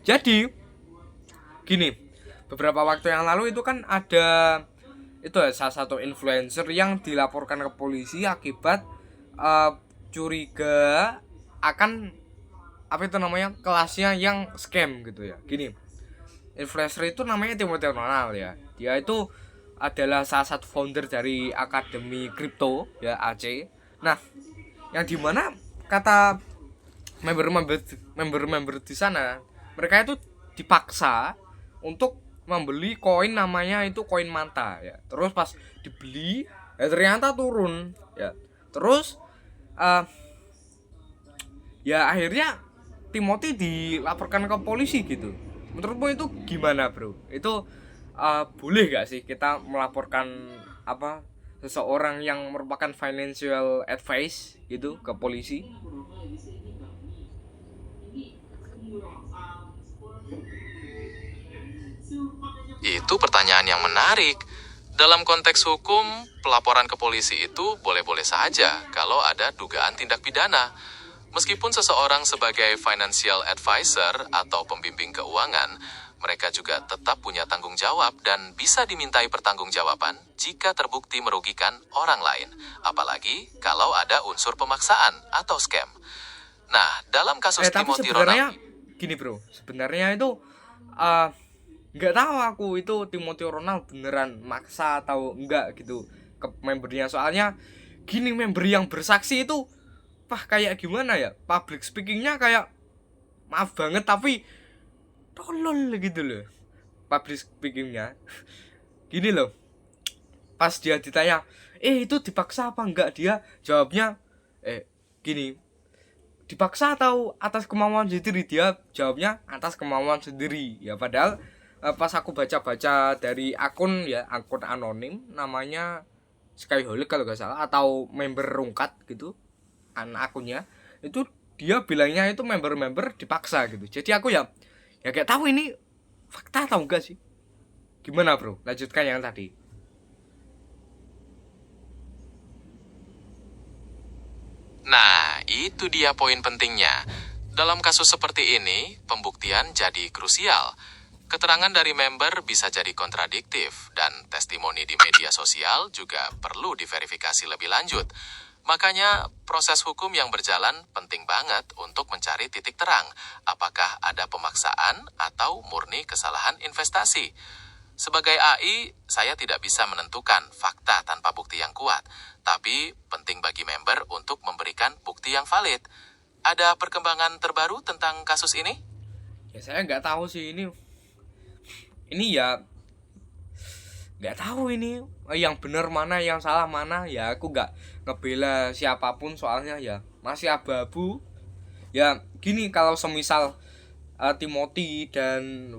Jadi gini, beberapa waktu yang lalu itu kan ada itu salah satu influencer yang dilaporkan ke polisi akibat uh, curiga akan apa itu namanya kelasnya yang scam gitu ya. Gini, influencer itu namanya Timothy Ronald ya. Dia itu adalah salah satu founder dari Akademi Kripto ya, AC. Nah, yang dimana kata member-member di sana, mereka itu dipaksa untuk membeli koin namanya itu koin manta ya. Terus pas dibeli ya ternyata turun ya. Terus uh, ya akhirnya Timothy dilaporkan ke polisi gitu. Menurutmu itu gimana bro? Itu boleh gak sih kita melaporkan apa seseorang yang merupakan financial advice gitu ke polisi? Itu pertanyaan yang menarik. Dalam konteks hukum, pelaporan ke polisi itu boleh-boleh saja kalau ada dugaan tindak pidana. Meskipun seseorang sebagai financial advisor atau pembimbing keuangan, mereka juga tetap punya tanggung jawab dan bisa dimintai pertanggungjawaban jika terbukti merugikan orang lain, apalagi kalau ada unsur pemaksaan atau scam. Nah, dalam kasus Tapi Timothy sebenarnya Ronald, gini bro, sebenarnya itu uh, nggak tahu aku itu Timothy Ronald beneran maksa atau enggak gitu ke membernya. Soalnya gini, member yang bersaksi itu kayak gimana ya, public speakingnya kayak maaf banget tapi tolol gitu loh public speakingnya. Gini loh, pas dia ditanya itu dipaksa apa enggak, dia jawabnya gini, dipaksa atau atas kemauan sendiri. Dia jawabnya atas kemauan sendiri ya. Padahal pas aku baca-baca dari akun ya, akun anonim namanya Skyholic kalau gak salah, atau member rungkat gitu akunnya, itu dia bilangnya itu member-member dipaksa gitu. Jadi aku ya gak tahu ini fakta atau enggak sih. Gimana bro, lanjutkan yang tadi. nah, itu dia poin pentingnya. Dalam kasus seperti ini, pembuktian jadi krusial. Keterangan dari member bisa jadi kontradiktif, dan testimoni di media sosial juga perlu diverifikasi lebih lanjut. Makanya, proses hukum yang berjalan penting banget untuk mencari titik terang, apakah ada pemaksaan atau murni kesalahan investasi. Sebagai AI, saya tidak bisa menentukan fakta tanpa bukti yang kuat, tapi penting bagi member untuk memberikan bukti yang valid. Ada perkembangan terbaru tentang kasus ini? Ya saya nggak tahu sih ini ya, nggak tahu ini yang benar mana yang salah mana ya. Aku nggak ngebela siapapun soalnya ya masih abu-abu ya. Gini, kalau semisal Timothy dan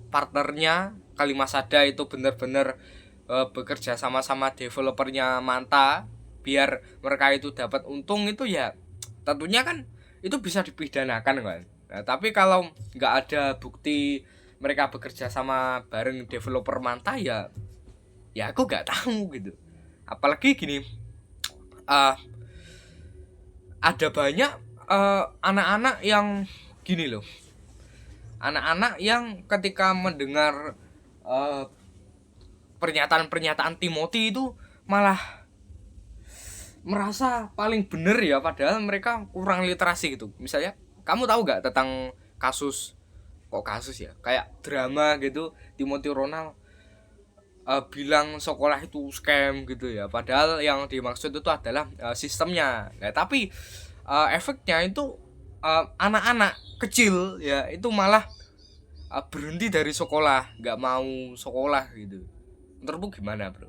partnernya Kalimasada itu benar-benar bekerja sama-sama developernya Manta biar mereka itu dapat untung, itu ya tentunya kan itu bisa dipidanakan kan. Nah, tapi kalau nggak ada bukti mereka bekerja sama bareng developer Manta ya aku nggak tahu gitu. Apalagi gini, uh, ada banyak anak-anak yang gini loh, anak-anak yang ketika mendengar uh, pernyataan-pernyataan Timothy itu malah merasa paling bener ya, padahal mereka kurang literasi gitu. Misalnya kamu tahu gak tentang kasus, kok kasus ya, kayak drama gitu, Timothy Ronald bilang sekolah itu scam gitu ya, padahal yang dimaksud itu adalah sistemnya. Nah, tapi efeknya itu anak-anak kecil ya itu malah berhenti dari sekolah, nggak mau sekolah gitu. Menurutmu gimana bro?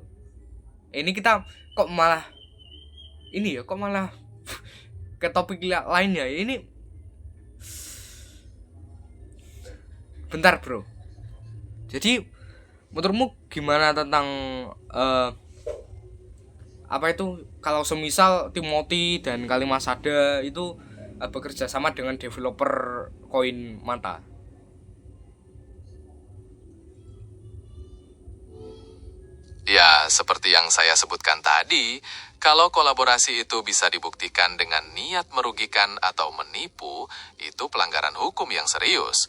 Ini kita kok malah ini ya, kok malah ke topik lainnya ini. Bentar bro, jadi menurutmu gimana tentang uh, apa itu kalau semisal Timothy dan Kalimasada itu bekerja sama dengan developer koin Manta? Ya, seperti yang saya sebutkan tadi, kalau kolaborasi itu bisa dibuktikan dengan niat merugikan atau menipu, itu pelanggaran hukum yang serius.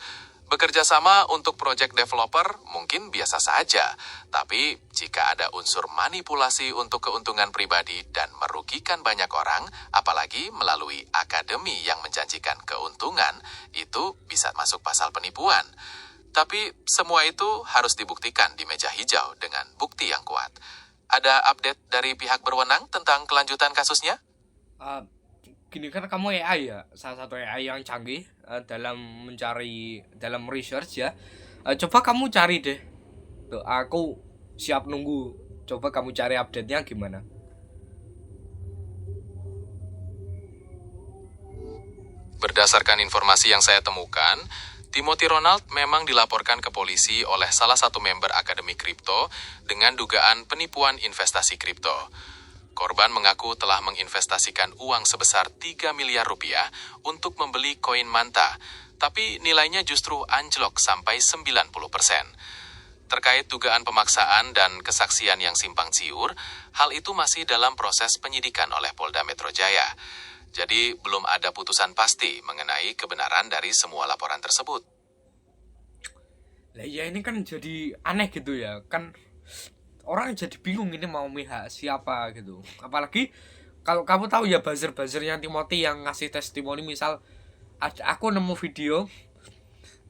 Bekerja sama untuk project developer mungkin biasa saja, tapi jika ada unsur manipulasi untuk keuntungan pribadi dan merugikan banyak orang, apalagi melalui akademi yang menjanjikan keuntungan, itu bisa masuk pasal penipuan. Tapi semua itu harus dibuktikan di meja hijau dengan bukti yang kuat. Ada update dari pihak berwenang tentang kelanjutan kasusnya? Eh, Gini kan kamu AI ya, salah satu AI yang canggih dalam mencari, dalam research ya. Coba kamu cari deh. Tuh, aku siap nunggu. Coba kamu cari update-nya gimana. Berdasarkan informasi yang saya temukan, Timothy Ronald memang dilaporkan ke polisi oleh salah satu member Akademi Kripto dengan dugaan penipuan investasi kripto. Korban mengaku telah menginvestasikan uang sebesar 3 miliar rupiah untuk membeli koin Manta, tapi nilainya justru anjlok sampai 90%. Terkait dugaan pemaksaan dan kesaksian yang simpang siur, hal itu masih dalam proses penyidikan oleh Polda Metro Jaya. Jadi belum ada putusan pasti mengenai kebenaran dari semua laporan tersebut. Lah ya ini kan jadi aneh gitu ya. Kan orang jadi bingung ini mau mihak siapa gitu. Apalagi kalau kamu tahu ya buzzer-buzzernya Timothy yang ngasih testimoni, misal aku nemu video,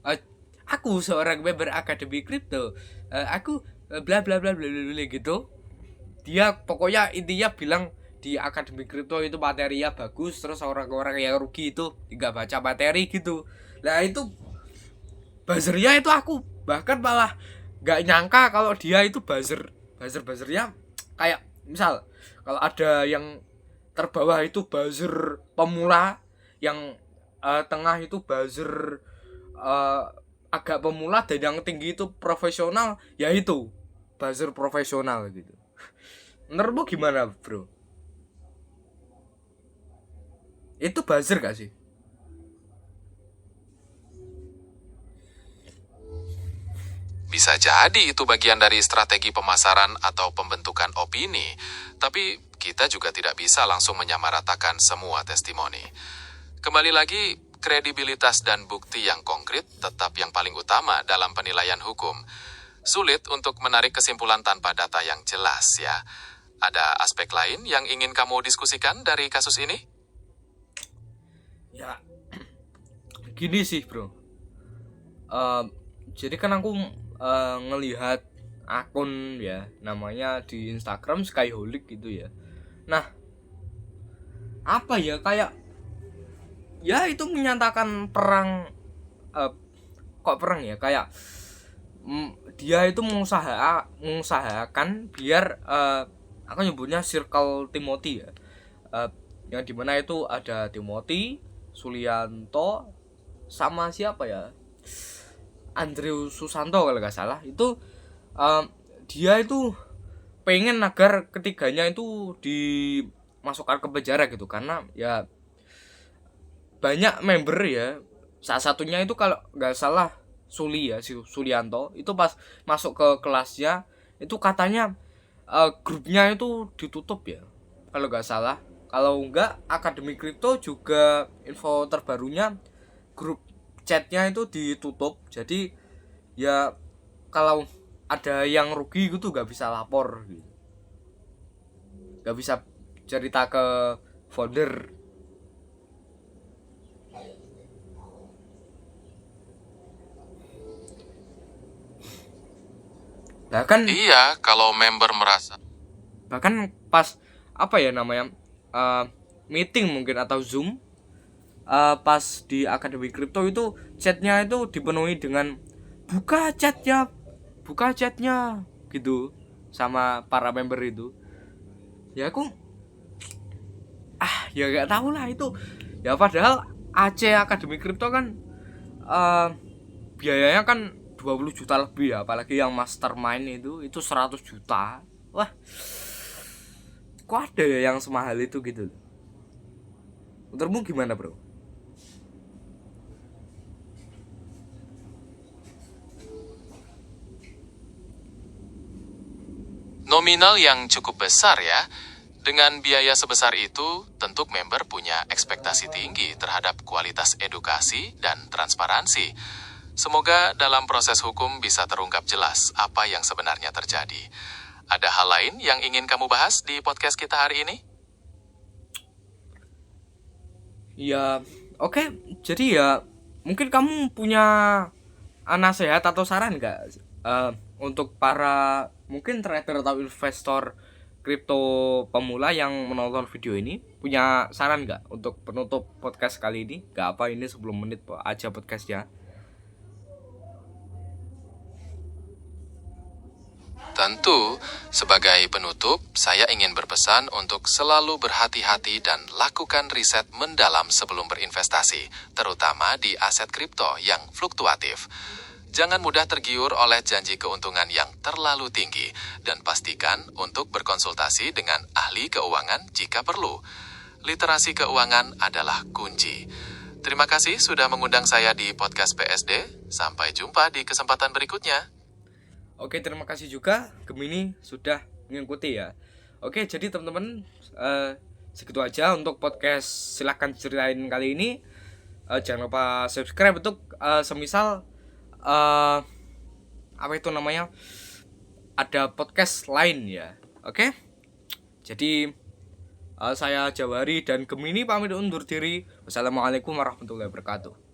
eh, aku seorang member Akademi Kripto, aku bla bla bla bla bla gitu. Dia pokoknya intinya bilang di Akademi Kripto itu materinya bagus, terus orang-orang yang rugi itu nggak baca materi gitu. Nah itu buzzernya itu aku bahkan malah nggak nyangka kalau dia itu buzzernya kayak misal kalau ada yang terbawah itu buzzer pemula, yang tengah itu buzzer eh, agak pemula, dan yang tinggi itu profesional, ya itu buzzer profesional gitu. Menurutmu gimana bro? Itu buzzer gak sih? Bisa jadi itu bagian dari strategi pemasaran atau pembentukan opini, tapi kita juga tidak bisa langsung menyamaratakan semua testimoni. Kembali lagi, kredibilitas dan bukti yang konkret tetap yang paling utama dalam penilaian hukum. Sulit untuk menarik kesimpulan tanpa data yang jelas ya. Ada aspek lain yang ingin kamu diskusikan dari kasus ini? Ya gini sih bro. Eh, jadi kan aku ngelihat akun ya, namanya di Instagram Skyholic gitu ya. Nah apa ya, kayak ya itu menyatakan perang, eh, kok perang ya, kayak dia itu mengusahakan biar aku nyebutnya circle Timothy ya, yang dimana itu ada Timothy, Sulianto, sama siapa ya, Andrew Susanto kalau nggak salah itu. um, Dia itu pengen agar ketiganya itu dimasukkan ke penjara gitu, karena ya banyak member ya. Salah satunya itu kalau nggak salah Suli ya, si Sulianto itu pas masuk ke kelasnya itu katanya grupnya itu ditutup ya kalau nggak salah. Kalau nggak, Akademi Kripto juga info terbarunya grup chatnya itu ditutup. Jadi ya kalau ada yang rugi gitu nggak bisa lapor gitu, nggak bisa cerita ke founder. bahkan Iya, kalau member merasa bahkan pas apa ya namanya, eh, meeting mungkin atau zoom, pas di Akademi Kripto itu chatnya itu dipenuhi dengan buka chatnya, buka chatnya gitu sama para member itu. Ya aku ya nggak tahu lah itu ya, padahal AC Akademi Kripto kan eh, biayanya kan 20 juta lebih ya, apalagi yang mastermind itu 100 juta. Wah, kok ada ya yang semahal itu gitu. Menurutmu gimana bro? Nominal yang cukup besar ya. Dengan biaya sebesar itu, tentu member punya ekspektasi tinggi terhadap kualitas edukasi dan transparansi. Semoga dalam proses hukum bisa terungkap jelas apa yang sebenarnya terjadi. Ada hal lain yang ingin kamu bahas di podcast kita hari ini? Ya, oke. Jadi ya mungkin kamu punya nasihat atau saran nggak untuk para mungkin trader atau investor kripto pemula yang menonton video ini, punya saran nggak untuk penutup podcast kali ini? Gak apa, ini 10 menit aja podcastnya. Tentu, sebagai penutup, saya ingin berpesan untuk selalu berhati-hati dan lakukan riset mendalam sebelum berinvestasi, terutama di aset kripto yang fluktuatif. Jangan mudah tergiur oleh janji keuntungan yang terlalu tinggi, dan pastikan untuk berkonsultasi dengan ahli keuangan jika perlu. Literasi keuangan adalah kunci. Terima kasih sudah mengundang saya di podcast PSD. Sampai jumpa di kesempatan berikutnya. Oke, terima kasih juga Gemini sudah mengikuti ya. Oke, jadi teman-teman, segitu aja untuk podcast silahkan ceritain kali ini. Jangan lupa subscribe untuk semisal apa itu namanya, ada podcast lain ya. Oke, jadi saya Jawari dan Gemini pamit undur diri. Wassalamualaikum warahmatullahi wabarakatuh.